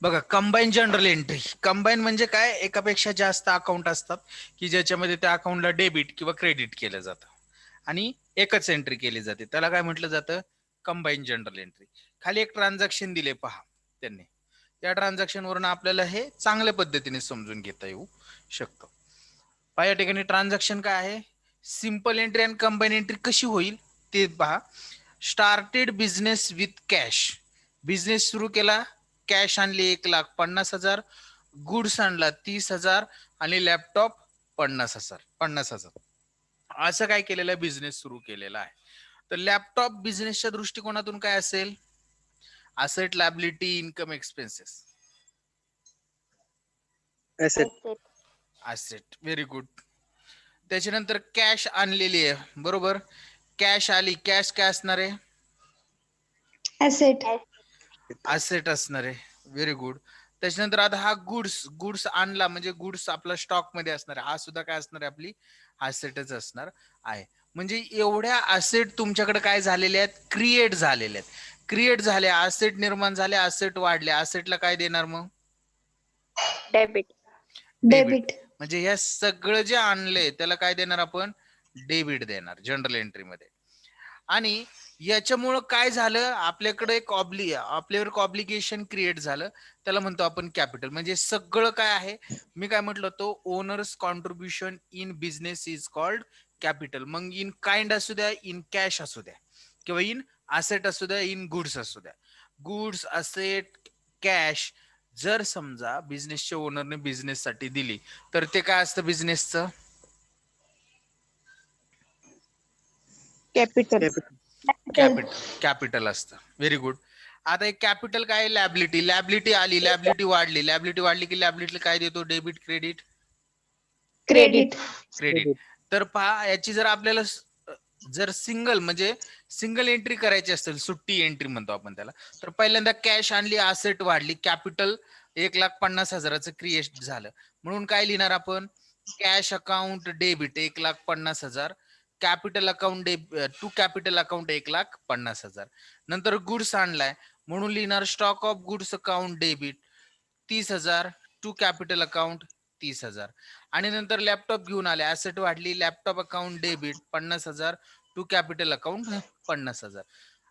बघा, combine general entry. Combine म्हणजे काय, एकापेक्षा जास्त अकाउंट असतात की ज्याच्यामध्ये त्या अकाउंटला डेबिट किंवा क्रेडिट केलं जातं आणि एकच एंट्री केली जाते, त्याला काय म्हटलं जातं, कंबाईन जनरल एंट्री. खाली एक ट्रान्झॅक्शन दिले पहा त्यांनी, त्या ट्रान्झॅक्शन वरून आपल्याला हे चांगल्या पद्धतीने समजून घेता येऊ शकतं. पहा या ठिकाणी ट्रान्झॅक्शन काय आहे, सिंपल एंट्री आणि कंबाईन एंट्री कशी होईल ते पहा. Started business with cash, business सुरू केला, कॅश आणली 1,50,000, गुड्स आणला 30,000 आणि लॅपटॉप 50,000. असं काय केलेलं आहे, बिझनेस सुरू केलेला आहे. तर लॅपटॉप बिझनेसच्या दृष्टिकोनातून काय असेल, asset, liability, income, expenses. Asset. Asset, very good. त्याच्यानंतर कॅश आणलेली आहे, बरोबर, कॅश आली, कॅश काय असणार आहे, ऍसेट. असेट असणार आहे, व्हेरी गुड. त्याच्यानंतर आता हा गुड्स आणला म्हणजे गुड्स आपला स्टॉक मध्ये असणार आहे, हा सुद्धा काय असणार आहे, आपली असेटच असणार आहे. म्हणजे एवढ्या असेट तुमच्याकडे काय झालेले आहेत, क्रिएट झालेले आहेत. क्रिएट झाले, असेट निर्माण झाले, असेट वाढले, असेटला काय देणार मग, डेबिट. डेबिट. म्हणजे हे सगळं जे आणलंय त्याला काय देणार आपण, डेबिट देणार जनरल एंट्री मध्ये. आणि याच्यामुळं काय झालं, आपल्याकडे आपल्यावर एक ऑब्लिगेशन क्रिएट झालं, त्याला म्हणतो आपण कॅपिटल. म्हणजे सगळं काय आहे, मी काय म्हटलं होतो, owners contribution in business is called capital. मग इन काइंड असू द्या, इन कॅश असू द्या, किंवा इन असेट असू द्या, इन गुड्स असू द्या. गुड्स, असेट, कॅश जर समजा बिझनेसच्या ओनरने बिझनेससाठी दिली तर ते काय असतं, बिझनेसचं कॅपिटल. कॅपिटल असतं, व्हेरी गुड. आता एक कॅपिटल काय, लॅबिलिटी आली, लॅबिलिटी वाढली की लॅबिलिटीला काय देतो, डेबिट, क्रेडिट, क्रेडिट. तर पहा याची जर आपल्याला जर सिंगल एंट्री करायची असेल, सुट्टी एंट्री म्हणतो आपण त्याला, तर पहिल्यांदा कॅश आणली, असेट वाढली, कॅपिटल 1,50,000 क्रिएट झालं, म्हणून काय लिहिणार आपण, cash account debit 1,50,000, capital account to capital account 1,50,000. नंतर गुड्स आणलाय म्हणून लिहिणार stock of goods account debit 30,000 to capital account 30,000. आणि नंतर लॅपटॉप घेऊन आले, ऍसेट वाढली, laptop account debit 50,000 to capital account 50,000.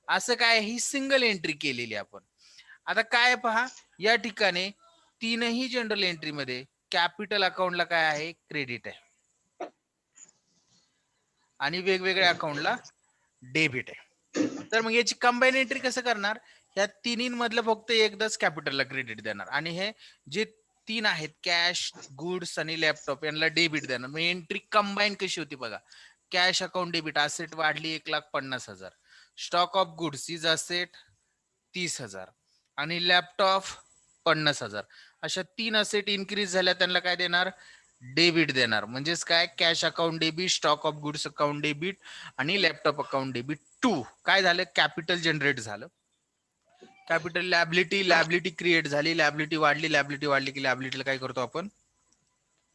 असं काय, ही सिंगल एंट्री केलेली आपण. आता काय पहा, या ठिकाणी तीनही जनरल एंट्री मध्ये कॅपिटल अकाउंटला काय आहे, क्रेडिट आहे, आणि वेगवेगळ्या अकाउंटला डेबिट आहे. तर मग याची कंबाईन एंट्री कसं करणार, ह्या तिन्हीमधलं फक्त एकदाच कॅपिटलला क्रेडिट देणार, आणि हे जे तीन आहेत, कॅश, गुड्स आणि लॅपटॉप, यांना डेबिट देणार. मग एंट्री कंबाईन कशी होती बघा, कॅश अकाउंट डेबिट, असेट वाढली 1,50,000, stock of goods is asset 30,000 आणि लॅपटॉप 50,000. अशा तीन असेट इन्क्रीज झाल्या, त्यांना काय देणार, डेबिट देणार. म्हणजेच काय, cash account debit, stock of goods account debit आणि लॅपटॉप अकाउंट डेबिट टू काय झालं, कॅपिटल जनरेट झालं. कॅपिटल लॅबिलिटी क्रिएट झाली, लॅबिलिटी वाढली की लॅबिलिटीला काय करतो आपण,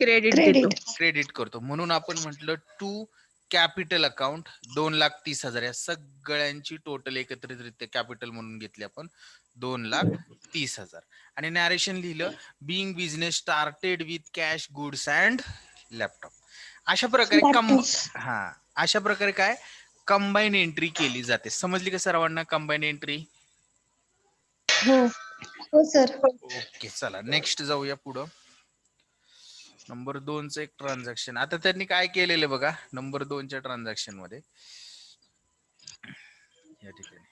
क्रेडिट करतो. म्हणून आपण म्हटलं टू कॅपिटल अकाउंट 2,30,000, या सगळ्यांची टोटल एकत्रितरित्या कॅपिटल म्हणून घेतली आपण 2,30,000. आणि नॅरेशन लिहिलं, being business started with cash, goods and laptop. अशा प्रकारे काय कंबाईन एंट्री केली जाते. समजली का सर्वांना कंबाईन एंट्री? हो सर. ओके, चला नेक्स्ट जाऊया पुढं. नंबर 2चं एक ट्रान्झॅक्शन. आता त्यांनी काय केलेलं बघा, नंबर 2च्या ट्रान्झॅक्शन मध्ये या ठिकाणी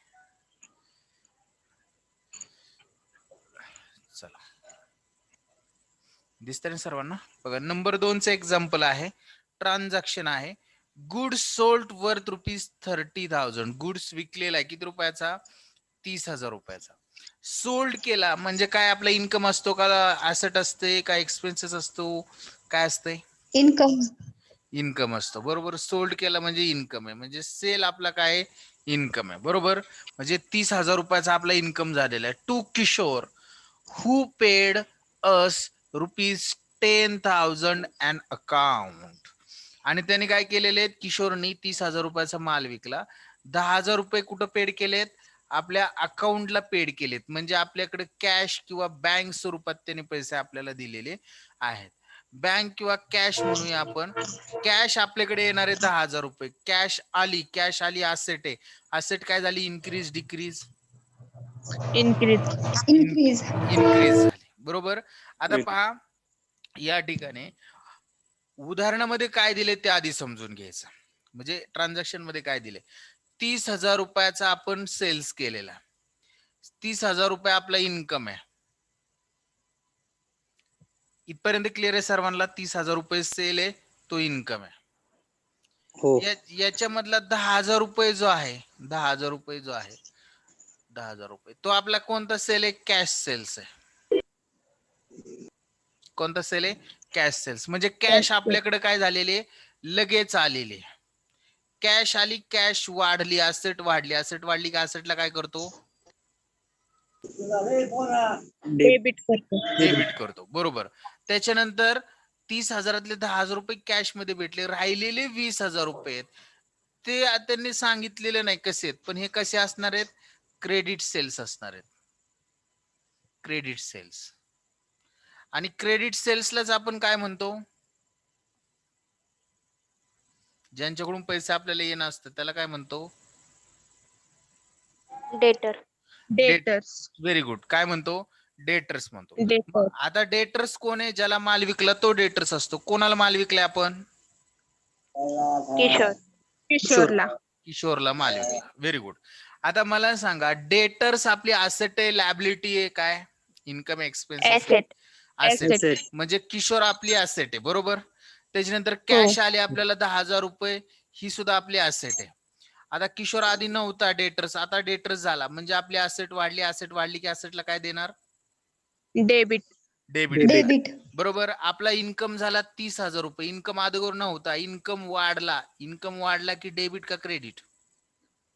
चला दिसतंय ना सर्वांना, बघा नंबर 2चं एक्झाम्पल आहे, ट्रान्झॅक्शन आहे, गुड्स सोल्ड वर्थ ₹30,000. गुड्स विकलेला आहे किती रुपयाचा, 30,000 रुपयाचा. सोल्ड केला म्हणजे काय, आपला इन्कम असतो का, ऍसेट असते का, एक्सपेन्सेस असतो, काय असते, इन्कम असतो, बरोबर. सोल्ड केला म्हणजे इन्कम आहे, म्हणजे सेल आपला काय, इन्कम आहे, बरोबर. म्हणजे 30,000 रुपयाचा आपला इन्कम झालेला आहे. To Kishore who paid us ₹10,000 and account. आणि त्यांनी काय केलेले आहेत, किशोरनी 30,000 रुपयाचा माल विकला, 10,000 रुपये कुठं पेड केलेत, आपल्या अकाउंटला पेड केलेत, म्हणजे आपल्याकडे कॅश किंवा बँक स्वरूपात त्यांनी पैसे आपल्याला दिलेले आहेत. बँक किंवा कॅश म्हणूया आपण. कॅश आपल्याकडे येणार आहे 10,000 रुपये. कॅश आली असेट आहे. असेट काय झाली? Increase decrease? Increase. इन्क्रीज झाली. बरोबर. आता पहा या ठिकाणी उदाहरणामध्ये काय दिले ते आधी समजून घ्यायचं. म्हणजे ट्रान्झॅक्शन मध्ये काय दिले? 30,000 रुपयाचा आपण सेल्स केलेला. 30,000 रुपये आपला इन्कम आहे. इथपर्यंत क्लिअर आहे सर्वांना? 30,000 रुपये सेल आहे, तो इन्कम आहे. हो. याच्यामधला 10,000 रुपये जो आहे, 10,000 रुपये जो आहे, 10,000 रुपये तो आपला कोणता सेल आहे? कॅश सेल्स आहे. कोणता सेल आहे? Cash cells. म्हणजे कॅश आपल्याकडे काय झालेले? लगेच आलेले. कॅश आली, कॅश वाढली, असेट वाढली. असेट वाढली की असेटला काय करतो? डेबिट करतो. बरोबर. त्याच्यानंतर 30,000 10,000 रुपये कॅश मध्ये भेटले, राहिलेले 20,000 रुपये आहेत. ते त्यांनी सांगितलेले नाही कसे आहेत, पण हे कसे असणार आहेत? क्रेडिट सेल्स असणार आहेत. Credit sales. आणि क्रेडिट सेल्सलाच आपण काय म्हणतो? ज्यांच्याकडून पैसे आपल्याला येणं असतं त्याला काय म्हणतो? Debtor. Very good. काय म्हणतो? डेटर्स म्हणतो. आता डेटर्स कोण आहे? ज्याला माल विकला तो डेटर्स असतो. कोणाला माल विकलाय आपण? किशोरला माल विकला. Very good. आता मला सांगा, डेटर्स आपली असेट आहे, लॅबिलिटी आहे, काय? Income expense Asset. असेट. म्हणजे किशोर आपली असेट आहे. बरोबर. त्याच्यानंतर कॅश आले आपल्याला 10,000 रुपये, ही सुद्धा आपली असेट आहे. आता किशोर आधी नव्हता डेटर्स, आता डेटर्स झाला, म्हणजे आपली असेट वाढली. असेट वाढली की असेटला काय देणार? डेबिट. Debit. बरोबर. आपला इन्कम झाला 30,000 रुपये. इन्कम अगोदर नव्हता, इन्कम वाढला. इन्कम वाढला की डेबिट का क्रेडिट?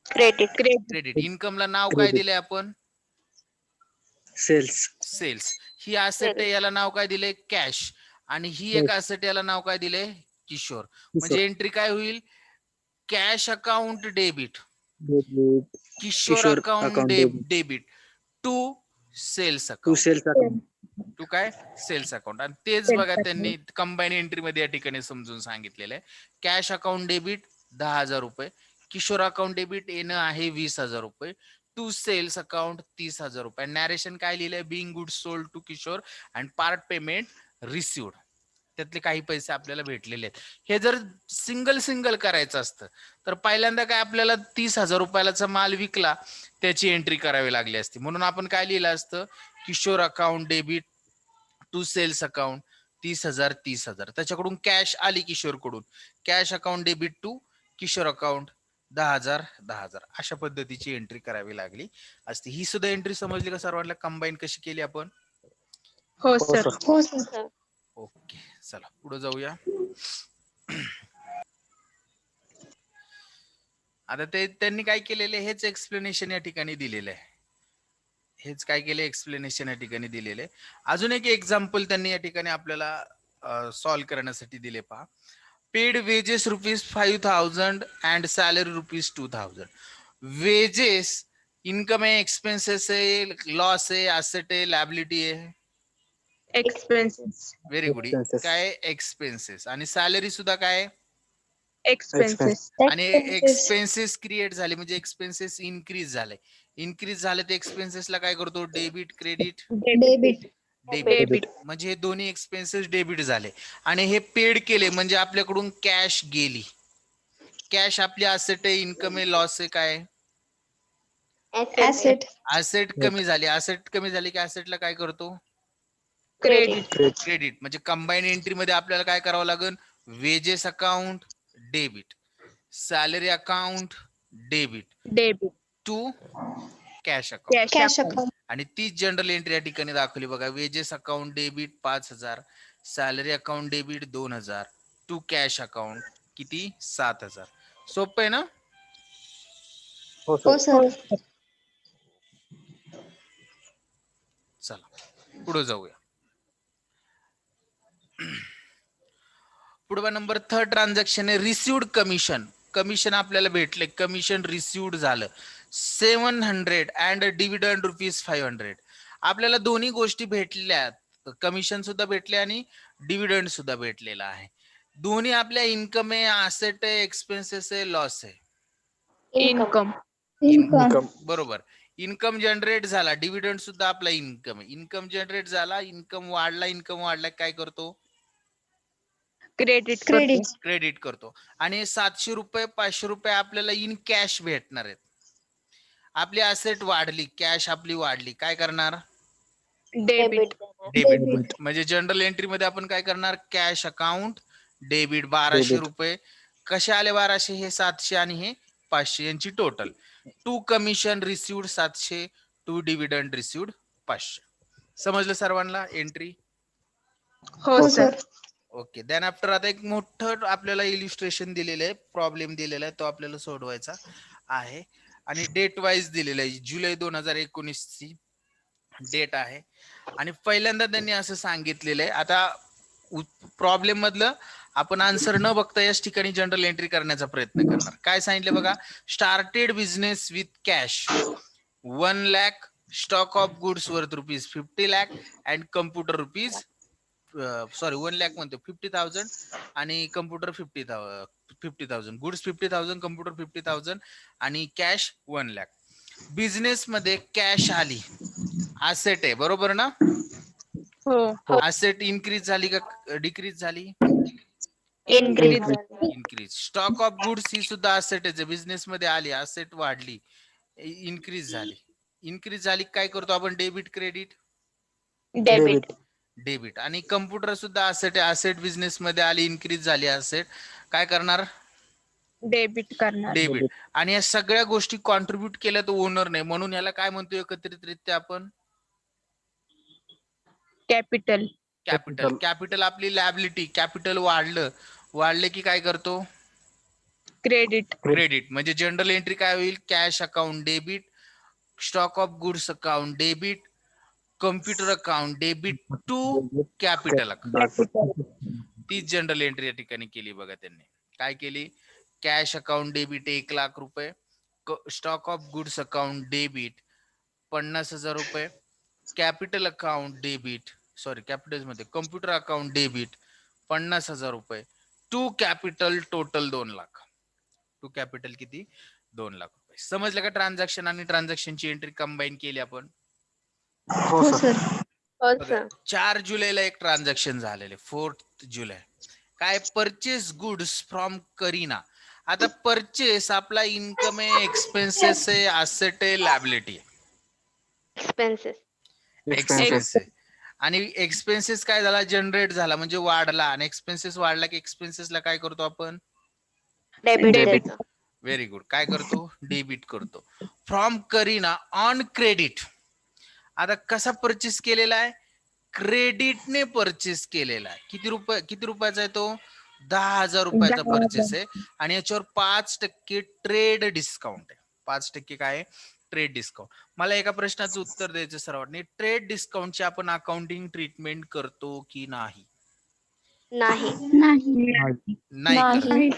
Credit. क्रेडिट. इन्कमला नाव काय दिले आपण? सेल्स. ही असेट आहे, याला नाव काय दिले? कॅश. आणि ही एक असेट, याला नाव काय दिले? किशोर. म्हणजे एंट्री काय होईल? Cash account debit, Kishore account debit to sales account. To काय? Sales account. आणि तेच बघा त्यांनी कंबाईन एंट्री मध्ये या ठिकाणी समजून सांगितलेलं आहे. कॅश अकाउंट डेबिट 10,000 रुपये, किशोर अकाउंट डेबिट येणं आहे 20,000 रुपये, टू सेल्स अकाउंट 30,000 रुपये. नॅरेशन काय लिहिलंय? Being good sold to Kishore and part payment received. त्यातले काही पैसे आपल्याला भेटलेले आहेत. हे जर सिंगल करायचं असतं तर पहिल्यांदा काय आपल्याला 30,000 रुपयाचा माल विकला त्याची एंट्री करावी लागली असती. म्हणून आपण काय लिहिलं असतं? Kishore account debit to sales account 30,000. त्याच्याकडून कॅश आली किशोरकडून, cash account debit to Kishore account 10,000. अशा पद्धतीची एंट्री करावी लागली असती. ही सुद्धा एंट्री समजली का सर्वांना? कंबाईन कशी केली आपण? हो सर. ओके. चला पुढे जाऊया. आता ते त्यांनी काय केलेले हेच एक्सप्लेनेशन या ठिकाणी दिलेलं आहे. हेच काय केले? एक्सप्लेनेशन या ठिकाणी दिलेले. अजून एक एक्झाम्पल त्यांनी या ठिकाणी आपल्याला सॉल्व्ह करण्यासाठी दिले. पहा, paid wedges ₹5,000 and salary ₹2,000. Wedges income आहे, एक्सपेन्सेस आहे, लॉस आहे, असेट आहे, लॅबिलिटी आहे? Expenses. Very good. काय? एक्सपेन्सेस. आणि सॅलरी सुद्धा काय? Expenses. आणि एक्सपेन्सेस क्रिएट झाले म्हणजे एक्सपेन्सेस इन्क्रीज झाले. इन्क्रीज झाले ते एक्सपेन्सेसला काय करतो? Debit, credit? Debit. डेबिट. म्हणजे हे दोन्ही एक्सपेन्सेस डेबिट झाले. आणि हे पेड केले म्हणजे आपल्याकडून कॅश गेली. कॅश आपली असेट आहे, इन्कम आहे, लॉस आहे, काय? Asset. असेट कमी झाली. असेट कमी झाली की असेटला काय करतो? Credit. क्रेडिट. म्हणजे कंबाईन एंट्री मध्ये आपल्याला काय करावं लागेल? Wages account debit, salary account debit to cash account. Cash account. आणि तीच जनरल एंट्री या ठिकाणी दाखवली बघा. Wages account debit 5,000, salary account debit 2,000, to cash account किती? 7,000. सोपं आहे ना? हो सर. चला पुढे जाऊया. पुढे नंबर 3 ट्रान्झॅक्शन आहे रिसिव्ड कमिशन. कमिशन आपल्याला भेटले, कमिशन रिसिव्ड झालं. 700 अँड डिव्हिडंड ₹500. आपल्याला दोन्ही गोष्टी भेटल्या, कमिशन सुद्धा भेटले आणि डिव्हिडंड सुद्धा भेटलेला आहे. दोन्ही आपल्या इन्कम आहे, असेट आहे, एक्सपेन्सेस आहे, लॉस आहे. इन्कम. इन्कम बरोबर. इन्कम जनरेट झाला, डिव्हिडंड सुद्धा आपला इन्कम आहे. इन्कम जनरेट झाला, इन्कम वाढला, काय करतो? क्रेडिट. क्रेडिट करतो. आणि ₹700 ₹500 आपल्याला इन कॅश भेटणार आहेत. आपली असेट वाढली, कॅश आपली वाढली, काय करणार? डेबिट. डेबिट. म्हणजे जनरल एंट्री मध्ये आपण काय करणार? Cash account debit ₹1200. कसे आले 1200? हे 700 आणि हे 500 यांची total. To commission received 700, to dividend received 500. समजलं सर्वांना एंट्री? हो सर. ओके. देन आफ्टर आता एक मोठं आपल्याला इलिस्ट्रेशन दिलेलं आहे, प्रॉब्लेम दिलेला आहे, तो आपल्याला सोडवायचा आहे आणि डेट वाईज दिलेलं आहे. जुलै 2019 ची डेट आहे आणि पहिल्यांदा त्यांनी असं सांगितलेलं आहे. आता प्रॉब्लेम मधलं आपण आन्सर न बघता याच ठिकाणी जनरल एंट्री करण्याचा प्रयत्न करणार. काय सांगितलं बघा? Started business with cash 1 lakh, stock of goods worth ₹50 lakh and computer 1 lakh म्हणतो 50,000 आणि कम्प्युटर 50,000, गुड्स 50,000, कम्प्युटर 50,000 आणि कॅश 1 लाख. बिझनेस मध्ये कॅश आली, असेट आहे, बरोबर ना? हो. असेट इन्क्रीज झाली का डिक्रीज झाली? इन्क्रीज. स्टॉक ऑफ गुड्स ही सुद्धा असेट आहे, बिझनेस मध्ये आली, असेट वाढली, इन्क्रीज झाली, काय करतो आपण? Debit credit? डेबिट. आणि कम्प्युटर सुद्धा असेट आहे, असेट बिझनेस मध्ये आली, इन्क्रीज झाली असेट, काय करणार? डेबिट करणार. डेबिट. आणि या सगळ्या गोष्टी कॉन्ट्रीब्युट केल्या तर ओनर नाही, म्हणून याला काय म्हणतो एकत्रितरित्या आपण? कॅपिटल. कॅपिटल आपली लॅबिलिटी. कॅपिटल वाढले की काय करतो? क्रेडिट. म्हणजे जनरल एंट्री काय होईल? Cash account debit, stock of goods account debit, computer account debit to capital account. तीच जनरल एंट्री या ठिकाणी केली बघा त्यांनी. काय केली? Cash account debit ₹1 lakh, stock of goods account debit ₹50,000, capital account debit, capital मध्ये computer account debit ₹50,000, to capital total 2 lakh. To capital किती? 2 लाख रुपये. समजलं का? ट्रान्झॅक्शन आणि ट्रान्झॅक्शनची एंट्री कंबाईन केली आपण. हो सर. 4 जुलैला एक ट्रान्झॅक्शन झालेले, 4 जुलै. काय? परचेस गुड्स फ्रॉम करीना. आता परचेस आपला इन्कम आहे, एक्सपेन्सेस आहे, असेट आहे, लॅबिलिटी आहे. एक्सपेन्सेस आहे. आणि एक्सपेन्सेस काय झाला? जनरेट झाला, म्हणजे वाढला. आणि एक्सपेन्सेस वाढला की एक्सपेन्सेसला काय करतो आपण? डेबिट. Very good. काय करतो? डेबिट करतो. From Kareena on credit. आता कसा परचेस केलेला आहे? क्रेडिटने परचेस केलेला आहे. किती रुपयाचा आहे तो? ₹10,000 परचेस आहे आणि याच्यावर 5% ट्रेड डिस्काउंट आहे. 5% काय आहे? Trade discount. मला एका प्रश्नाचं उत्तर द्यायचं सर्वांनी. ट्रेड डिस्काउंटची आपण अकाउंटिंग ट्रीटमेंट करतो की नाही?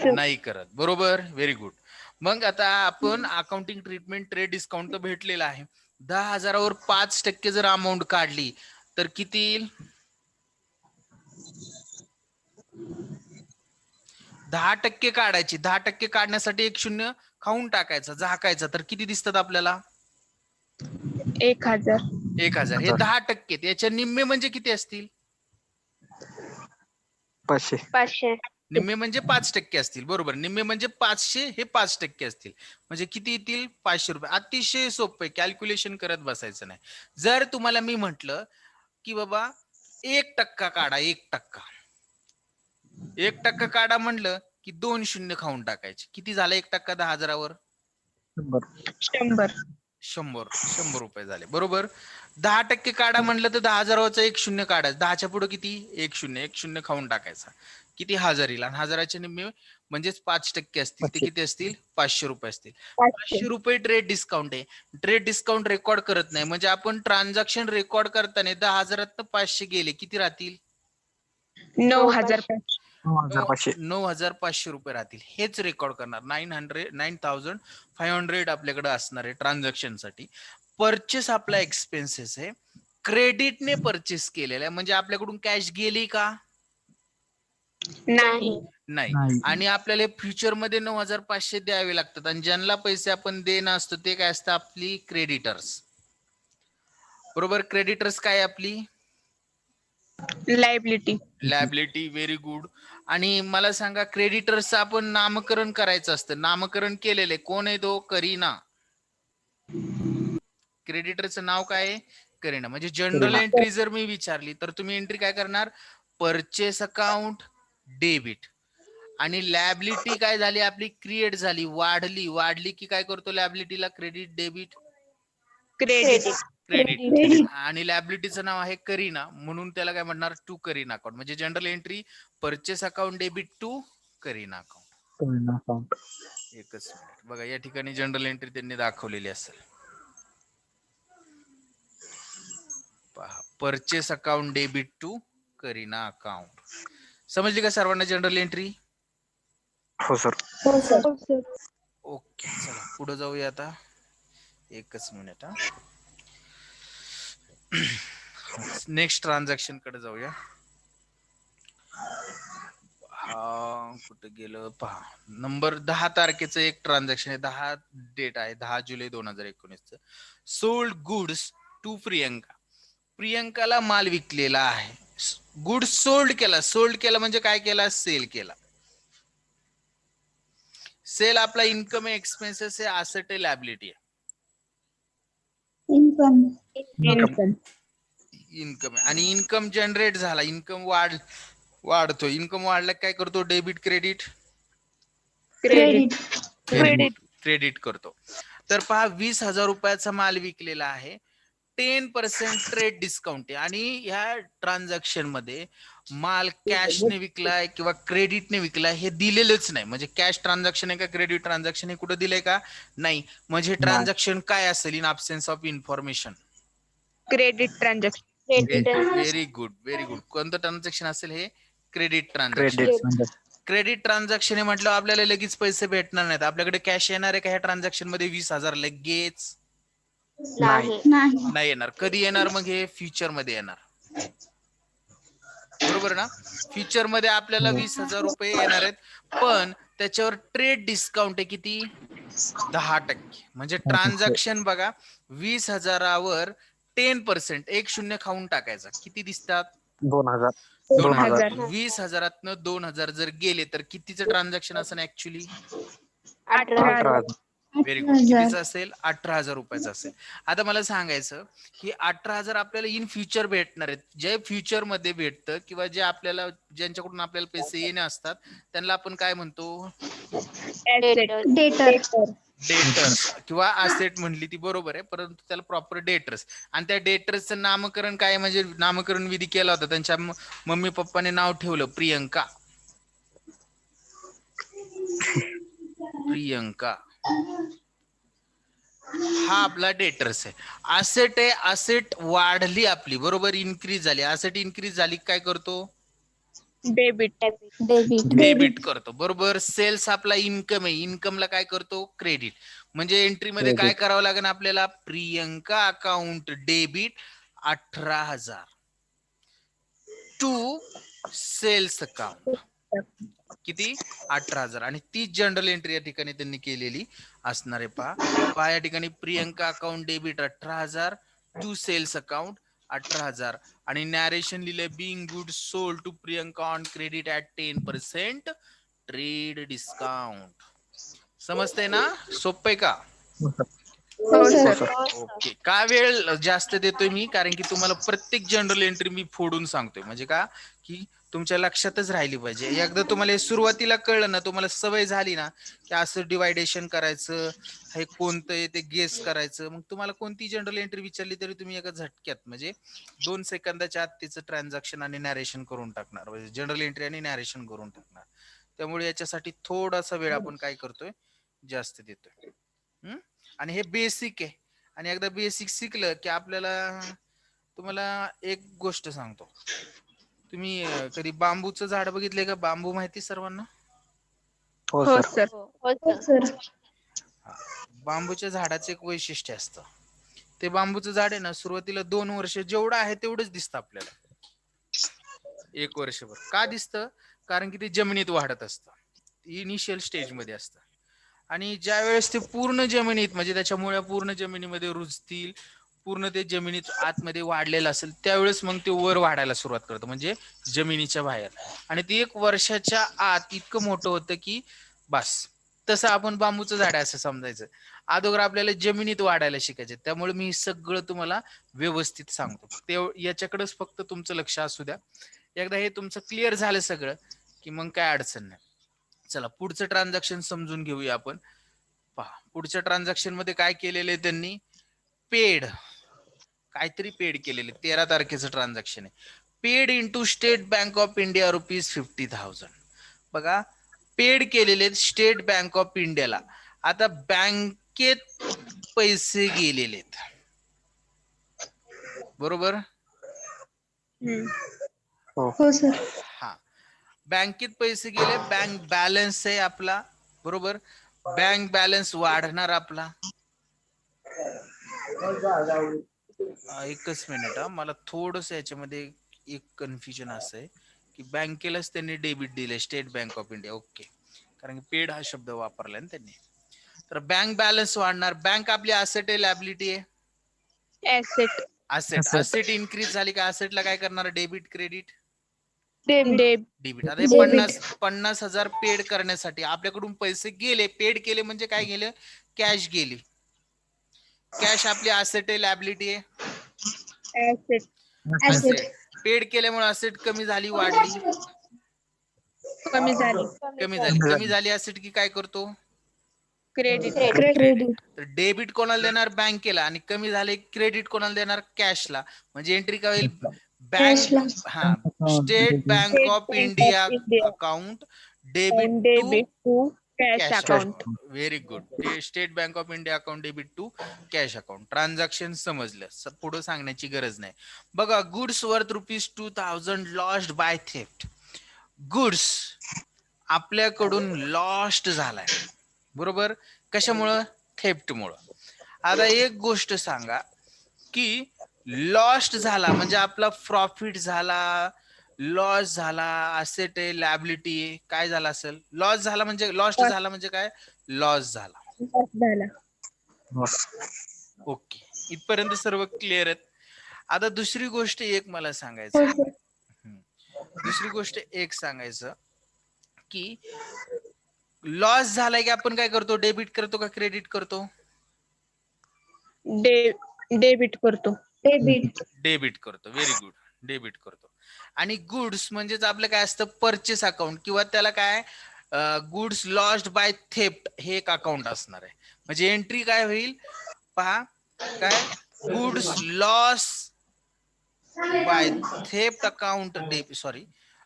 नाही करत. बरोबर. Very good. मग आता आपण अकाउंटिंग ट्रीटमेंट ट्रेड डिस्काउंट तर भेटलेला आहे. 10,000वर 5% जर अमाऊंट काढली तर किती येईल? 10% काढायची. 10% काढण्यासाठी एक शून्य खाऊन टाकायचा, झाकायचा, तर किती दिसतात आपल्याला? 1,000. 1,000. हे 10%. याच्या निम्मे म्हणजे किती असतील? 500. निम्मे म्हणजे 5% असतील. बरोबर. निम्मे म्हणजे 500, हे 5% असतील. म्हणजे किती येतील? ₹500. अतिशय सोपं आहे, कॅल्क्युलेशन करत बसायचं नाही. जर तुम्हाला मी म्हटलं की बाबा 1% काढा, 1%. 1% काढा म्हणलं की 2 शून्य खाऊन टाकायचे. किती झालं 1% 10,000वर? 100 रुपये झाले. बरोबर. 10% काढा म्हणलं तर 10,000वरचा 1 शून्य काढायचं. 10च्या पुढे किती? 1 शून्य खाऊन टाकायचा. किती? 1,000 येईल. आणि 1,000चे निम्मे म्हणजेच 5% असतील. ते किती असतील? ₹500 असतील. ₹500 ट्रेड डिस्काउंट आहे. ट्रेड डिस्काउंट रेकॉर्ड करत नाही, म्हणजे आपण ट्रान्झॅक्शन रेकॉर्ड करताना 10,000त 500 गेले, किती राहतील? 9,000. 9,500. 9,500 रुपये राहतील. हेच रेकॉर्ड करणार. 9,500 आपल्याकडे असणार आहे ट्रान्झॅक्शन साठी. परचेस आपला एक्सपेन्सेस आहे. क्रेडिटने परचेस केलेला आहे, म्हणजे आपल्याकडून कॅश गेली का? नाही. नाही. नाही. आणि आपल्याला फ्युचर मध्ये 9,500 द्यावे लागतात, आणि ज्यांना पैसे आपण देणं असतो ते काय असतं? आपली क्रेडिटर्स. बरोबर. क्रेडिटर्स काय आपली? लायबिलिटी. लॅबिलिटी. Very good. आणि मला सांगा, क्रेडिटर्स आपण नामकरण करायचं असतं. नामकरण केलेले कोण आहे? तो करीना. क्रेडिटरचं नाव काय आहे? करीना. म्हणजे जनरल करीना. एंट्री जर मी विचारली तर तुम्ही एंट्री काय करणार? Purchase account debit. आणि लॅबिलिटी काय झाली आपली? क्रिएट झाली, वाढली की काय करतो लॅबिलिटीला? Credit, debit, credit. क्रेडिट. आणि लॅबिलिटीचं नाव आहे करीना, म्हणून त्याला काय म्हणणार? To Kareena account. म्हणजे general entry purchase account debit to Kareena account. Kareena account. एकच मिनिट बघा, या ठिकाणी जनरल एंट्री त्यांनी दाखवलेली असेल. पहा, purchase account debit to Kareena account. समजली का सर्वांना जनरल एंट्री? हो सर. ओके, चला पुढे जाऊया आता. एकच मिनिट हा. नेक्स्ट ट्रान्झॅक्शन कडे जाऊया. हा कुठे गेलं? पहा, नंबर 10 तारखेचं एक ट्रान्झॅक्शन आहे. 10 डेट आहे, 10 जुलै 2019. Sold goods to Priyanka. प्रियंकाला माल विकलेला आहे. गुड्स सोल्ड केला. सोल्ड केला म्हणजे काय केला? सेल केला. सेल आपला इन्कम आहे, एक्सपेन्सेस आहे, असेट आहे, लॅबिलिटी आहे? इन्कम. इन्कम आहे. आणि इन्कम जनरेट झाला, इन्कम वाढतो. इन्कम वाढला काय करतो? Debit, credit? क्रेडिट करतो. तर पहा, 20,000 रुपयाचा माल विकलेला आहे. 10% ट्रेड डिस्काउंट आहे. आणि ह्या ट्रान्झॅक्शन मध्ये माल कॅशने विकलाय किंवा क्रेडिटने विकलाय हे दिलेलंच नाही. म्हणजे कॅश ट्रान्झॅक्शन आहे का क्रेडिट ट्रान्झॅक्शन हे कुठं दिलंय का? नाही. म्हणजे ट्रान्झॅक्शन काय असेल in absence of information? Credit transaction. Very good, very good. कोणतं ट्रान्झॅक्शन असेल हे? Credit transaction. Credit. Credit transaction हे म्हटलं आपल्याला लगेच पैसे भेटणार नाहीत. आपल्याकडे कॅश येणार आहे का ह्या ट्रान्झॅक्शन मध्ये? 20,000 लगेच नाही येणार. कधी येणार मग? हे फ्युचर मध्ये येणार. बरोबर ना? फ्युचर मध्ये आपल्याला 20,000 रुपये येणार आहेत, पण त्याच्यावर ट्रेड डिस्काउंट आहे किती? 10%. म्हणजे ट्रान्झॅक्शन बघा, 20,000वर 10%, एक शून्य खाऊन टाकायचा. किती दिसतात? 2,000. 2,000. 20,000तनं 2,000 जर गेले तर कितीचं ट्रान्झॅक्शन असेल ऍक्च्युली? 18,000. Very good. कितीचं असेल? 18,000 रुपयाचं असेल. आता मला सांगायचं की 18,000 आपल्याला इन फ्युचर भेटणार आहेत. जे फ्युचर मध्ये भेटतं किंवा जे आपल्याला, ज्यांच्याकडून आपल्याला पैसे येणे असतात, त्यांना आपण काय म्हणतो? डेटर्स किंवा असेट म्हणली ती बरोबर आहे, परंतु त्याला प्रॉपर डेटर्स. आणि त्या डेटर्सचं नामकरण काय? म्हणजे नामकरण विधी केला होता, त्यांच्या मम्मी पप्पाने नाव ठेवलं प्रियंका. प्रियंका हा आपला डेटर्स आहे. असेट आहे, असेट वाढली आपली, बरोबर, इन्क्रीज झाली. असेट इन्क्रीज झाली काय करतो? डेबिट करतो, बरोबर. सेल्स आपला इन्कम आहे, इन्कमला काय करतो? क्रेडिट. म्हणजे एंट्री मध्ये काय करावं लागेल आपल्याला? Priyanka account debit 18,000 to sales account. किती? 18,000. आणि ती जनरल एंट्री या ठिकाणी त्यांनी केलेली असणार आहे. पहा या ठिकाणी Priyanka account debit 18,000 to sales account 18,000. आणि नॅरेशन लिहिले being good sold to Priyanka on credit at 10% trade discount. समजतंय ना? सोपं आहे का? ओके. का वेळ जास्त देतोय मी? कारण की तुम्हाला प्रत्येक जनरल एंट्री मी फोडून सांगतोय. म्हणजे का? की तुमच्या लक्षातच राहिली पाहिजे. एकदा तुम्हाला सुरुवातीला कळलं ना, तुम्हाला सवय झाली ना की असं डिवायडेशन करायचं, हे कोणतं आहे ते गेस करायचं, मग तुम्हाला कोणती जनरल एंट्री विचारली तरी तुम्ही एका झटक्यात, म्हणजे 2 सेकंदाच्या आत तिचं ट्रान्झॅक्शन आणि नॅरेशन करून टाकणार. म्हणजे जनरल एंट्री आणि नॅरेशन करून टाकणार. त्यामुळे याच्यासाठी थोडासा वेळ आपण काय करतोय? जास्त देतोय. आणि हे बेसिक आहे. आणि एकदा बेसिक शिकलं की आपल्याला, तुम्हाला एक गोष्ट सांगतो, तुम्ही कधी बांबूचं झाड बघितले का? बांबू माहिती सर्वांना? हो हो सर. सर. हो सर. हा. बांबूच्या झाडाचं एक वैशिष्ट्य असतं. ते बांबूचं झाड आहे ना, सुरुवातीला 2 वर्ष जेवढं आहे तेवढंच दिसतं आपल्याला. 1 वर्षभर का दिसतं? कारण की ते जमिनीत वाढत असतं, इनिशियल स्टेज मध्ये असतं. आणि ज्या वेळेस ते पूर्ण जमिनीत म्हणजे त्याच्या मुळ्या पूर्ण जमिनीमध्ये रुजतील, पूर्ण ते जमिनीत आतमध्ये वाढलेलं असेल, त्यावेळेस मग ते वर वाढायला सुरुवात करतं, म्हणजे जमिनीच्या बाहेर. आणि ते 1 वर्षाच्या आत इतकं मोठं होतं की बस. तसं आपण बांबूचं झाड आहे असं समजायचं. अगोदर आपल्याला जमिनीत वाढायला शिकायचे, त्यामुळे मी सगळं तुम्हाला व्यवस्थित सांगतो. ते याच्याकडेच फक्त तुमचं लक्ष असू द्या. एकदा हे तुमचं क्लिअर झालं सगळं की मग काय अडचण नाही. चला पुढचं ट्रान्झॅक्शन समजून घेऊया आपण. पहा, पुढच्या ट्रान्झॅक्शन मध्ये काय केलेलं आहे त्यांनी? पेड, काहीतरी पेड केलेले. 13 तारखेचं ट्रान्झॅक्शन आहे. Paid into state Bank of India ₹50,000. बघा, पेड केलेले स्टेट बँक ऑफ इंडियाला. आता बँकेत पैसे गेलेलेत, बरोबर? हो सर. हा, बँकेत पैसे गेले, बँक बॅलन्स आहे आपला, बरोबर? बँक बॅलन्स वाढणार आपला. एकच मिनिट हा, मला थोडस याच्यामध्ये एक कन्फ्युजन असं आहे की बँकेलाच त्यांनी डेबिट दिले, state Bank of India. Okay, कारण की पेड हा शब्द वापरलाय ना त्यांनी. तर बँक बॅलन्स वाढणार. बँक आपली असेट आहे, लॅबिलिटी आहे? Asset. Asset. Asset. Asset increase झाली का असेटला काय करणार? Debit, credit? डेबिट. डेबिट. आता हे 50,000 पेड करण्यासाठी आपल्याकडून पैसे गेले, पेड केले म्हणजे काय गेले? कॅश गेली. कॅश आपली असेट आहे, लॅबिलिटी आहे? ऍसेट. असेट. पेड केल्यामुळे असेट कमी झाली, वाढली? कमी झाली. कमी झाली. कमी झाली असेट की काय करतो? क्रेडिट. क्रेडिट. तर डेबिट कोणाला देणार? बँकेला. आणि कमी झाले क्रेडिट कोणाला देणार? कॅशला. म्हणजे एंट्री काय होईल? कॅशला. बँक, हा, State Bank of India account debit to debit to cash cash account. Account. Very good. State Bank of India account debit to cash account. Transaction समजलं, पुढे सांगण्याची गरज नाही. बघा, goods worth ₹2,000 lost by theft. Goods आपल्याकडून lost झालाय, बरोबर? कशामुळं? थेफ्टमुळं. आता एक गोष्ट सांगा की लॉस्ट झाला म्हणजे आपला प्रॉफिट झाला, लॉस झाला, असेट आहे, लॅबिलिटी आहे, काय झाला असेल? लॉस झाला म्हणजे, लॉस्ट झाला म्हणजे काय? लॉस झाला. झाला. ओके, इथपर्यंत सर्व क्लिअर आहेत. आता दुसरी गोष्ट एक मला सांगायचं, हो सर. दुसरी गोष्ट एक सांगायचं की लॉस झालाय की आपण काय करतो? डेबिट करतो का क्रेडिट करतो? डेबिट करतो. डेबिट. डेबिट करतो. व्हेरी गुड, डेबिट करतो. आणि गुड्स म्हणजेच आपलं काय असतं? परचेस अकाउंट, किंवा त्याला काय, गुड्स लॉस्ट बाय थेफ्ट हे एक अकाउंट असणार आहे. म्हणजे एंट्री काय होईल पहा, काय? Goods loss by theft account debit, sorry,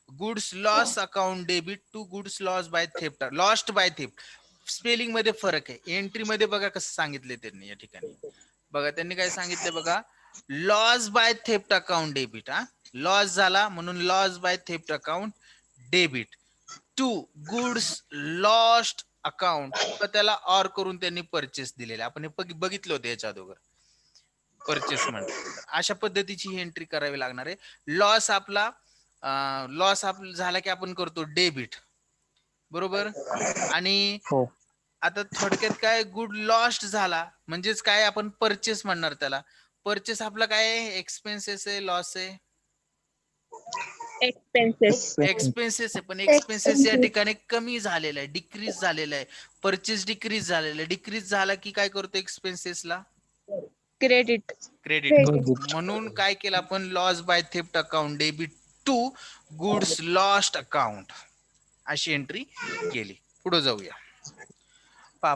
goods loss account debit to goods loss by theft, lost by theft. Spelling मध्ये फरक आहे. एंट्री मध्ये बघा कसं सांगितले त्यांनी या ठिकाणी. बघा त्यांनी काय सांगितलं बघा, loss by theft account debit. हा, लॉस झाला म्हणून loss by theft account debit to goods lost account, किंवा त्याला ऑर करून त्यांनी परचेस दिलेले. आपण हे बघितलं होतं याच्या अगोदर, परचेस म्हटलं. अशा पद्धतीची ही एंट्री करावी लागणार आहे. लॉस आपला, लॉस झाला की आपण करतो डेबिट, बरोबर? आणि हो. आता थोडक्यात काय, गुड लॉस्ट झाला म्हणजेच काय, आपण परचेस म्हणणार त्याला. परचेस आपला काय आहे? एक्सपेन्सेस आहे, लॉस आहे? एक्सपेन्सेस. एक्सपेन्सेस आहे. पण एक्सपेन्सेस या ठिकाणी कमी झालेला आहे, डिक्रीज झालेला आहे. परचेस डिक्रीज झालेला आहे. डिक्रीज झाला की काय करतो? एक्सपेन्सेसला क्रेडिट. क्रेडिट करतो. म्हणून काय केलं आपण? Loss by theft account debit to goods lost account अशी एंट्री केली. पुढे जाऊया.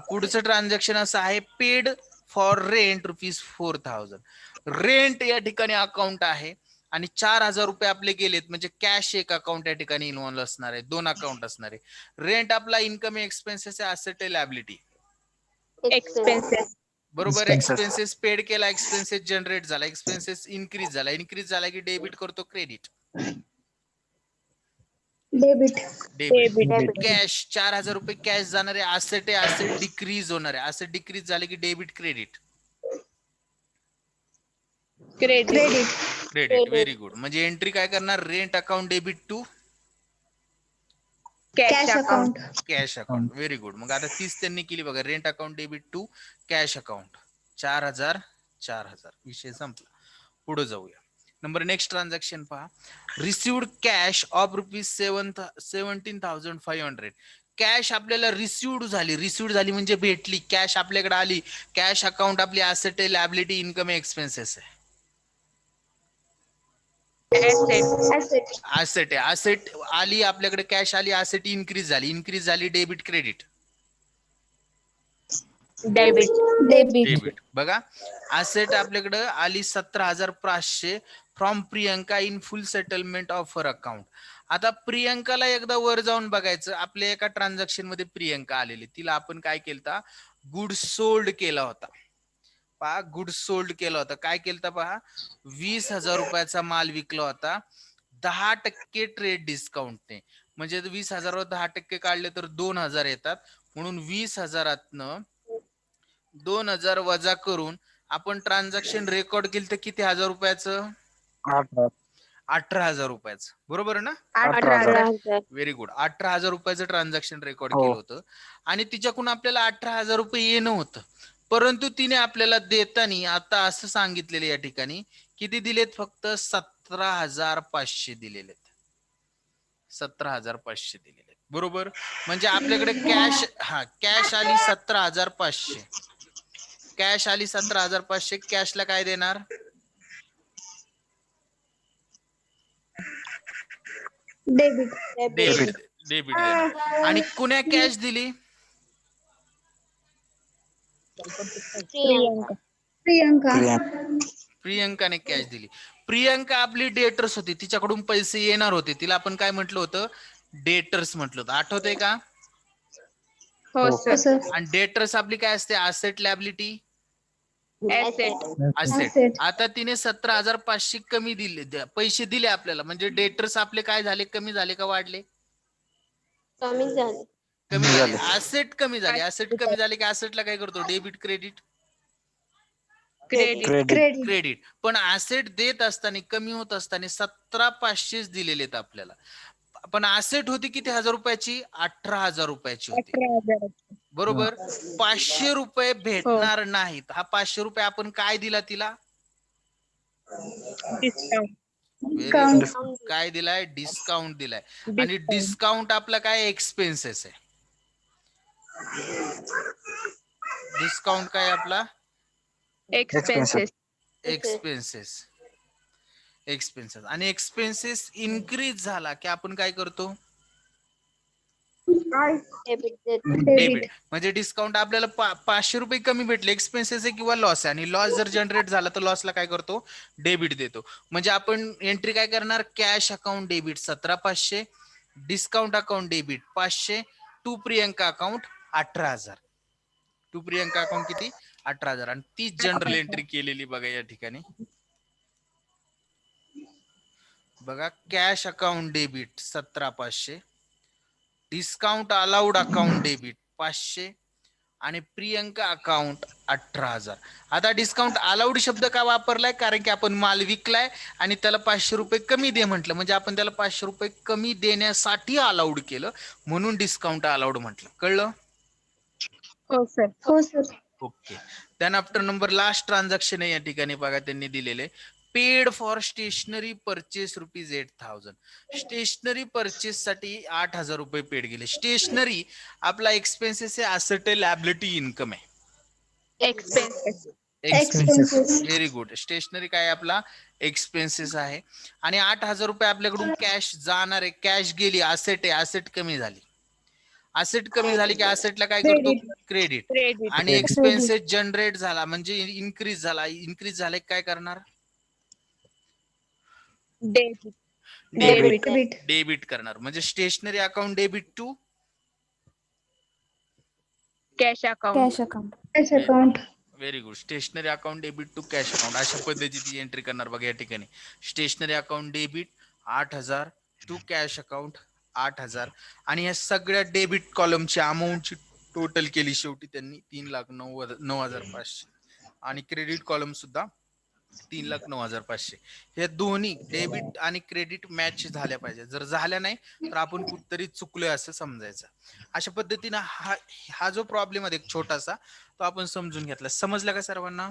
पुढचं ट्रान्झॅक्शन असं आहे, पेड फॉर रेंट ₹4,000. रेंट या ठिकाणी अकाउंट आहे आणि ₹4,000 आपले गेलेत, म्हणजे कॅश एक अकाउंट या ठिकाणी इन्व्हॉल्व असणार आहे, 2 अकाउंट असणार आहे. रेंट आपला इन्कम एक्सपेन्सेस आहे, असेट आहे, लॅबिलिटी? एक्सपेन्सेस. बरोबर. Expenses. एक्सपेन्सेस पेड केला, एक्सपेन्सेस जनरेट झाला, एक्सपेन्सेस इन्क्रीज झाला. इन्क्रीज झाला की डेबिट करतो, credit? Debit debit. Debit cash 4,000 रुपये कॅश जाणारे असेट आहे, असेट डिक्रीज होणार आहे. असेट डिक्रीज झाले की debit credit. Credit credit credit. Very good. म्हणजे एंट्री काय करणार? Rent account debit to cash cash account account cash account. Very good. मग आता 30 त्यांनी केली बघा. Rent account debit to cash account. 4,000 विषय संपला. पुढे जाऊया. नंबर नेक्स्ट ट्रान्झॅक्शन पहा. Received cash of ₹17,500. कॅश आपल्याला रिसिव्ड झाली म्हणजे भेटली. कॅश आपल्याकडे आली. कॅश अकाउंट आपली ऍसेट आहे, लॅबिलिटी, इन्कम, एक्सपेन्सेस आहे. ऍसेट ऍसेट आहे. ऍसेट आली आपल्याकडे, कॅश आली, ऍसेट इन्क्रीज झाली. Debit credit. Debit debit debit. बघा ऍसेट आपल्याकडे आली 17,500 from Priyanka in full settlement of her account. आता प्रियंकाला एकदा वर जाऊन बघायचं. आपल्या एका ट्रान्झॅक्शन मध्ये प्रियंका आलेली, तिला आपण काय केलं? गुड सोल्ड केला होता. पहा गुड सोल्ड केला होता. काय केलं पहा, 20,000 रुपयाचा माल विकला होता 10% ट्रेड डिस्काउंटने. म्हणजे 20,000वर 10% काढले तर 2,000 येतात. म्हणून 20,000तनं 2,000 वजा करून आपण ट्रान्झॅक्शन रेकॉर्ड केलं तर किती हजार रुपयाचं? 18,000 रुपयाचं. बरोबर आहे ना? 18,000 व्हेरी गुड. 18,000 रुपयाचं ट्रान्झॅक्शन रेकॉर्ड हो. केलं होतं आणि तिच्याकडून आपल्याला 18,000 रुपये येणं होतं. परंतु तिने आपल्याला देताना आता असं सांगितलेलं या ठिकाणी किती दिलेत? फक्त 17,500 दिलेले. 17,500 दिलेले. बरोबर. म्हणजे आपल्याकडे कॅश आली 17,500. कॅश आली 17,500. कॅशला काय देणार? डेबिट डेबिट देणार. आणि कुण्या कॅश दिली? प्रियंका प्रियंका प्रियंकाने कॅश दिली. प्रियंका आपली डेटर्स होती, तिच्याकडून पैसे येणार होते. तिला आपण काय म्हटलं होतं? डेटर्स म्हटलं होतं. आठवतंय का? हो हो. हो सर सर आणि डेटर्स आपली काय असते? Asset, liability, asset asset. Asset. आता तिने 17,500 कमी दिले, पैसे दिले आपल्याला. म्हणजे डेटर्स आपले काय झाले? कमी झाले का वाढले? कमी झाले. कमी झाले. ऍसेट कमी झाले. ऍसेट कमी झाले की ऍसेटला काय करतो? Debit credit credit credit credit. पण ऍसेट देत असताना, कमी होत असताना 17,500 दिलेले आहेत आपल्याला. पण ऍसेट होती किती हजार रुपयाची? 18,000 रुपयाची होती. 18,000 बरोबर. 500 रुपये भेटणार नाहीत. हा 500 रुपये आपण काय दिला तिला? Discount very Discount. गुड. काय दिलाय? डिस्काउंट दिलाय. आणि Discount. डिस्काउंट आपला काय? एक्सपेन्सेस आहे. डिस्काउंट काय आपला? Expenses expenses. एक्सपेन्सेस. आणि एक्सपेन्सेस इन्क्रीज झाला की आपण काय करतो? डेबिट देतो. डेबिट. डेबिट म्हणजे डिस्काउंट आपल्याला 500 रुपये कमी भेटले, एक्सपेन्सेस आहे किंवा लॉस आहे. आणि लॉस जर जनरेट झाला तर लॉसला काय करतो? डेबिट देतो. म्हणजे आपण एंट्री काय करणार? Cash account debit 17,500, discount account debit 500, to Priyanka account 18,000. To Priyanka account किती? 18,000. आणि ती जनरल एंट्री केलेली बघा या ठिकाणी. बघा cash account debit 17,500, discount allowed account debit 500 आणि प्रियंका अकाउंट 18,000. आता डिस्काउंट अलाउड शब्द का वापरलाय? कारण की आपण माल विकलाय आणि त्याला 500 रुपये कमी दे म्हटलं. म्हणजे आपण त्याला 500 रुपये कमी देण्यासाठी अलाउड केलं, म्हणून डिस्काउंट अलाउड म्हटलं. कळलं? हो सर हो सर ओके. त्यान आफ्टर नंबर लास्ट ट्रान्झॅक्शन आहे या ठिकाणी बघा त्यांनी दिलेले. Paid for stationery purchase ₹8,000. Stationery purchase साठी 8,000 रुपये पेड गेले. स्टेशनरी आपला एक्सपेन्सेस आहे, ऍसेट आहे, लॅबिलिटी, इन्कम आहे. Expenses expenses very good. Stationery काय आपला? एक्सपेन्सेस आहे. आणि 8,000 रुपये आपल्याकडून कॅश जाणार आहे. कॅश गेली, ऍसेट आहे, ऍसेट कमी झाली. ऍसेट कमी झाली की ऍसेटला काय करतो? Credit credit. क्रेडिट आणि एक्सपेन्सेस जनरेट झाला म्हणजे इन्क्रीज झाला. इन्क्रीज झाले काय करणार? Debit debit. डेबिट डेबिट करणार. म्हणजे stationery account debit to cash account cash account cash account very good. Stationery account debit to cash account अशा पद्धतीची एंट्री करणार बघा या ठिकाणी. Stationery account debit 8,000 to cash account 8,000 आणि ह्या सगळ्या डेबिट कॉलमची अमाऊंटची टोटल केली शेवटी त्यांनी 3,09,500 आणि क्रेडिट कॉलम सुद्धा 3,09,500. हे दोन्ही डेबिट आणि क्रेडिट मॅच झाल्या पाहिजे. जर झाल्या नाही तर आपण कुठतरी चुकलोय असं समजायचं. अशा पद्धतीनं हा जो प्रॉब्लेम आहे एक छोटासा तो आपण समजून घेतला. समजला का सर्वांना?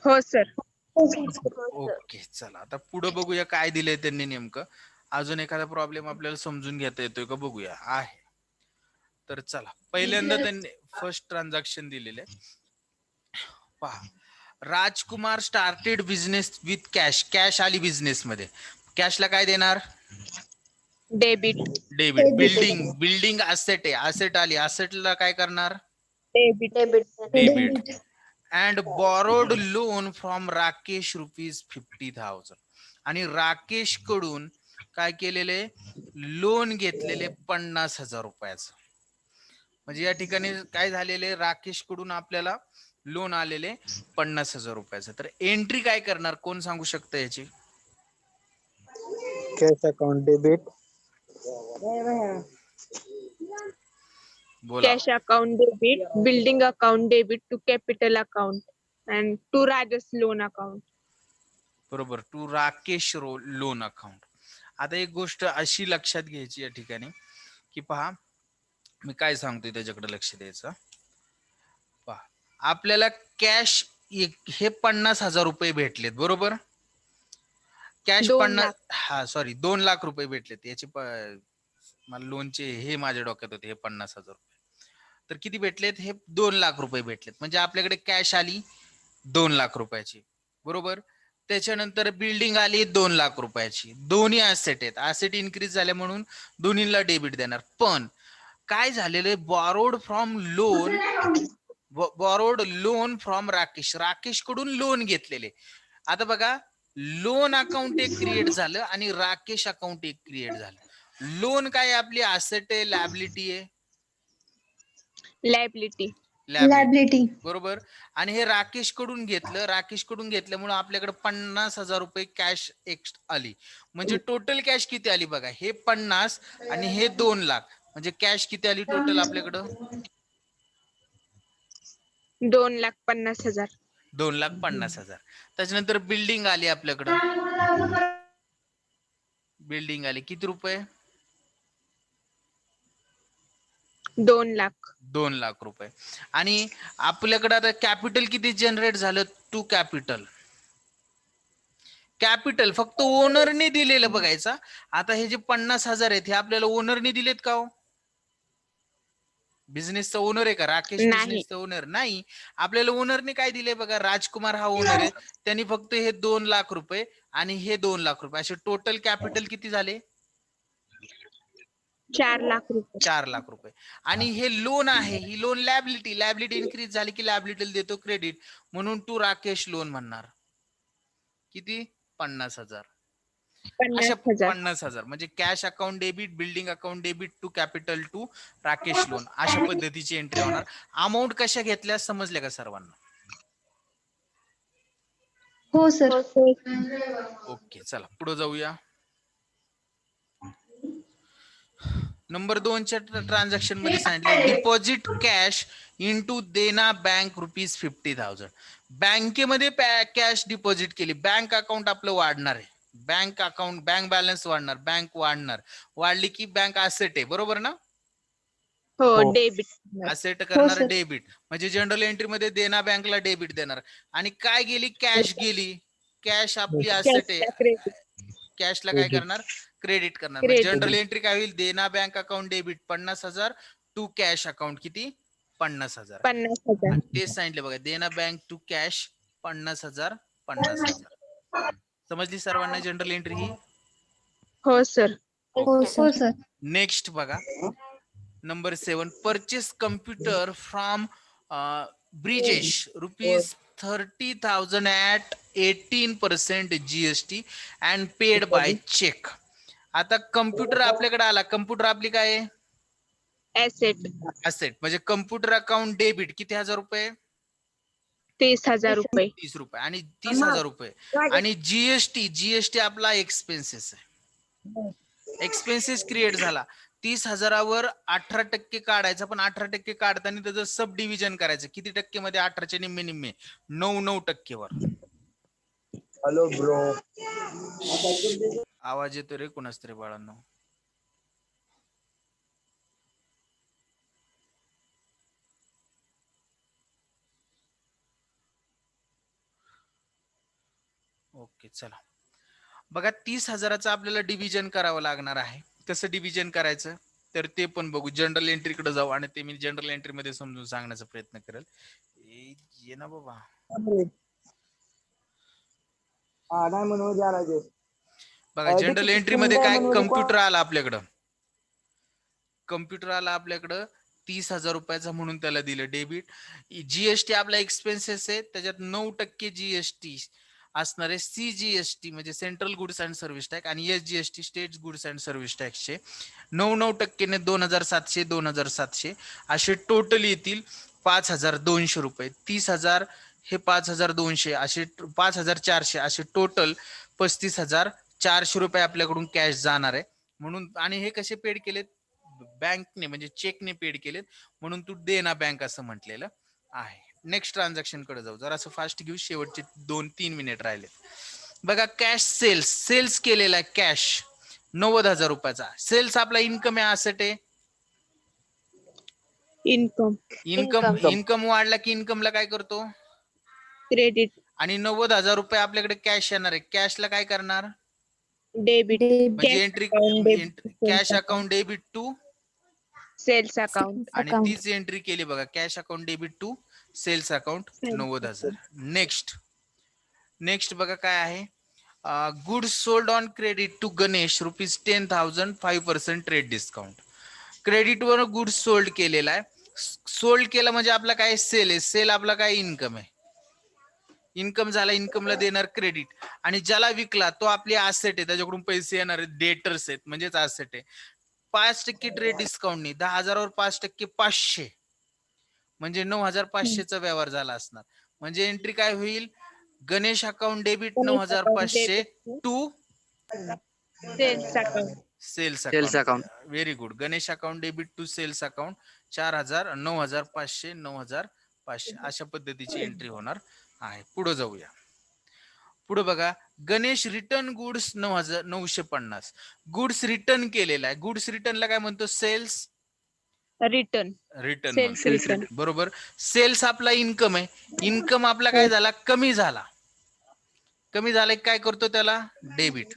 हो सर. हो सर. हो सर. ओके चला आता पुढे बघूया काय दिलंय त्यांनी नेमकं. अजून एखादा प्रॉब्लेम आपल्याला समजून घेता येतोय का बघूया. आहे तर चला पहिल्यांदा त्यांनी फर्स्ट ट्रान्झॅक्शन दिलेले पहा. Rajkumar started business with cash. Cash आली बिझनेस मध्ये. कॅशला काय देणार? डेबिट. डेबिट. बिल्डिंग असेट आहे. असेट आली. असेटला काय करणार? Debit. Debit debit. And borrowed loan from Rakesh ₹50,000 आणि राकेश कडून काय केलेले? लोन घेतलेले 50,000 रुपयाचं. म्हणजे या ठिकाणी काय झालेले? राकेश कडून आपल्याला लोन आलेले 50,000 रुपयाचं. तर एंट्री काय करणार? कोण सांगू शकतं याची? Cash account debit. बोला. Cash account debit, building account debit to capital account and to Rajas loan account. बरोबर. To Rakesh loan account. आता एक गोष्ट अशी लक्षात घ्यायची या ठिकाणी की पहा मी काय सांगतोय त्याच्याकडे लक्ष द्यायचं. पहा आपल्याला कॅश हे 50,000 रुपये भेटलेत बरोबर. कॅश 2 50 लाख. हा सॉरी 2 लाख रुपये भेटलेत. याचे मला लोनचे हे माझ्या डोक्यात होते हे 50,000 रुपये. तर किती भेटलेत? हे 2 लाख रुपये भेटलेत. म्हणजे आपल्याकडे कॅश आली 2 लाख रुपयाची बरोबर. त्याच्यानंतर बिल्डिंग आली 2 लाख रुपयाची. दोन्ही ऍसेट आहेत. ऍसेट इन्क्रीज झाल्या म्हणून दोन्हीला डेबिट देणार. पण काय झालेलं आहे? Borrowed loan from Rakesh. Rakesh कडून लोन घेतलेले. आता बघा लोन अकाउंट एक क्रिएट झालं आणि राकेश अकाउंट एक क्रिएट झालं. लोन काय आपली ऍसेट आहे लायबिलिटी आहे? Liability. Liability. बरोबर. आणि हे राकेश कडून घेतलं. राकेश कडून घेतल्यामुळे आपल्याकडे 50,000 रुपये कॅश एक्स्ट्रा आली. म्हणजे टोटल कॅश किती आली बघा. हे 50 आणि हे 2 लाख म्हणजे कॅश किती आली टोटल आपल्याकडं? 2,50,000. 2,50,000. त्याच्यानंतर बिल्डिंग आली आपल्याकडं. बिल्डिंग आली किती रुपये? 2 लाख. 2 लाख रुपये. आणि आपल्याकडे आता कॅपिटल किती जनरेट झालं? To capital. कॅपिटल फक्त ओनरने दिलेलं बघायचा. आता हे जे 50,000 आहेत हे आपल्याला ओनरने दिलेत का हो? बिझनेसचा ओनर आहे का? राकेश नाही. बिझनेसचा ओनर नाही. आपल्याला ओनरने काय दिले बघा. राजकुमार हा ओनर आहे. त्यांनी फक्त हे 2 लाख रुपये आणि हे 2 लाख रुपये असे टोटल कॅपिटल किती झाले? 4 लाख रुपये. 4 लाख रुपये. आणि हे लोन आहे. ही लोन लॅबिलिटी इन्क्रीज झाली की लॅबिलिटी देतो क्रेडिट म्हणून टू राकेश लोन म्हणणार. किती? 50,000. अशा 50,000. 50,000 म्हणजे cash account debit, building account debit to capital to Rakesh loan अशा पद्धतीची एंट्री होणार. अमाऊंट कशा घेतल्या समजल्या का सर्वांना? हो सर. ओके चला पुढे जाऊया. नंबर 2च्या ट्रान्झॅक्शन मध्ये सांगितलं डिपॉझिट कॅश इनटू देना बँक ₹50,000. बँकेमध्ये कॅश डिपॉझिट केली. बँक अकाउंट आपलं वाढणार आहे. बँक अकाउंट बँक बॅलन्स वाढणार. बँक वाढली की बँक असेट आहे बरोबर ना. हो हो. डेबिट. असेट करणार सर. डेबिट म्हणजे जनरल एंट्री मध्ये देना बँकला डेबिट देणार. आणि काय गेली? कॅश गेली. कॅश आपली असेट आहे. क्रेडिट. कॅशला काय करणार? क्रेडिट करणार. जनरल एंट्री काय होईल? Dena bank account debit 50,000 to cash account किती? 50,000. 50,000. तेच सांगितलं बघा. Dena bank to cash 50,000. समजली सर्वांना जनरल एंट्री ही? हो सर. हो सर. नेक्स्ट बघा number 7 purchase computer from Brijesh ₹30,000 at 18% GST and paid by cheque. आता कम्प्युटर आपल्याकडे आला. कम्प्युटर आपली काय आहे? Asset. असेट म्हणजे कम्प्युटर अकाउंट डेबिट किती हजार रुपये? 30,000 रुपये. 30 रुपये आणि 30,000 रुपये. आणि जीएसटी आपला एक्सपेन्सेस आहे. एक्सपेन्सेस क्रिएट झाला. 30,000वर 18% काढायचा, पण 18% काढताना त्याचं सब डिव्हिजन करायचं. किती टक्के मध्ये? 18चे निम्मे निम्मे 9% हॅलो ब्रो. आवाज येतो रे कोणाच तरी बाळांनो. ओके चला बघा, 30,000चं आपल्याला डिव्हिजन करावं लागणार आहे. कसं डिव्हिजन करायचं तर ते पण बघू. जनरल एंट्रीकडे जाऊ आणि ते मी जनरल एंट्री मध्ये समजून सांगण्याचा प्रयत्न करेल. ये ना बाबा. डायमंड मध्ये आला ते. बघा जनरल एंट्री मध्ये काय कम्प्युटर आला आपल्याकडं. कम्प्युटर आला आपल्याकडं 30,000 रुपयाचा म्हणून त्याला दिलं डेबिट. जीएसटी आपला एक्सपेन्सेस आहे, त्याच्यात 9% जीएसटी असणार आहे. सीजीएसटी म्हणजे central goods and service tax आणि SGST state goods and service टॅक्सचे 9% 2,700 2,700 असे टोटल येतील 5,200 रुपये. 30,000 हे 5,200 असे 5,400 असे टोटल 35,400 रुपये आपल्याकडून कॅश जाणार आहे म्हणून. आणि हे कसे पेड केलेत? बँकने म्हणजे चेकने पेड केलेत म्हणून तू देना बँक असं म्हटलेलं आहे. नेक्स्ट ट्रान्झॅक्शन कडे जाऊ. जरा असं फास्ट घेऊ, शेवटचे 2-3 मिनिट राहिले. बघा कॅश सेल्स केलेला आहे. कॅश 90,000 रुपयाचा. सेल्स आपला इन्कम आहे, असेट आहे. इन्कम वाढला की इन्कमला काय करतो? क्रेडिट. आणि 90,000 रुपये आपल्याकडे कॅश येणार आहे. कॅशला काय करणार? डेबिट. म्हणजे entry cash account debit to sales account. आणि तीच एंट्री केली बघा. Cash account debit to sales account 90,000. Next बघा काय आहे? Goods sold on credit to Ganesh ₹10,000 5% trade discount. Credit वर गुड्स सोल्ड केलेला आहे. सोल्ड केला म्हणजे आपला काय? सेल आहे. सेल आपला काय? इन्कम आहे. इन्कम झाला, इन्कमला देणार क्रेडिट. आणि ज्याला विकला तो आपली असेट आहे, त्याच्याकडून पैसे येणार आहेत, डेटर्स आहेत म्हणजेच असेट आहे. 5% ट्रेड डिस्काउंटनी 10,000वर 5% 500 म्हणजे 9,500चा व्यवहार झाला असणार. म्हणजे एंट्री काय होईल? Ganesh account debit 9,500 to sales account. Very good. Ganesh account debit to sales account 4,000 9,500 9,500 अशा पद्धतीची एंट्री होणार आहे. पुढे जाऊया. पुढे बघा, Ganesh return goods 9,950. Goods return केलेला आहे. गुड्स रिटर्नला काय म्हणतो? Sales return. बरोबर. सेल्स आपला इन्कम आहे. इन्कम आपला काय झाला? कमी झाला. कमी झाला काय करतो त्याला? डेबिट.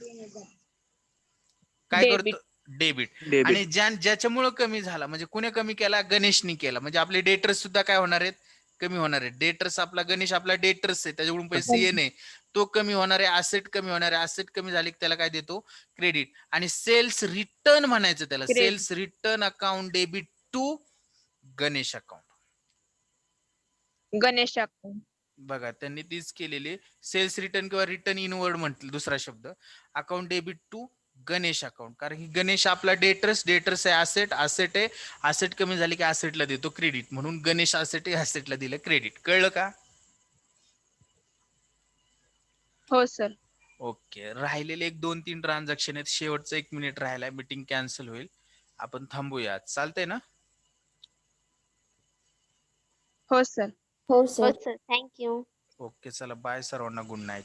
काय करतो? डेबिट. आणि ज्याच्यामुळे कमी झाला म्हणजे कुणी कमी केला? गणेशनी केला. म्हणजे आपले डेटर्स सुद्धा काय होणार आहेत? कमी होणार आहे. डेटर्स आपला गणेश आपला डेटर्स आहे, त्याच्याकडून पैसे येणे तो कमी होणार आहे. असेट कमी होणार आहे. असेट कमी झाले की त्याला काय देतो? क्रेडिट. आणि सेल्स रिटर्न म्हणायचं त्याला. Sales return account debit to Ganesh account. बघा त्यांनी तीच केलेली. सेल्स रिटर्न किंवा रिटर्न इनवर्ड म्हटलं दुसरा शब्द. Account debit to Ganesh account. कारण की गणेश आपला डेटर्स आहे. असेट आहे. असेट कमी झाले की असेटला देतो क्रेडिट. म्हणून गणेश असेट आहे, असेटला दिलं क्रेडिट. कळलं का? हो सर. ओके. राहिलेले 1-2-3 ट्रान्झॅक्शन आहेत. शेवटचं 1 मिनिट राहिलाय. मीटिंग कॅन्सल होईल. आपण थांबूया. चालतंय ना? हो सर. हो सर. थँक्यू. ओके चला बाय सर्वांना. Good night.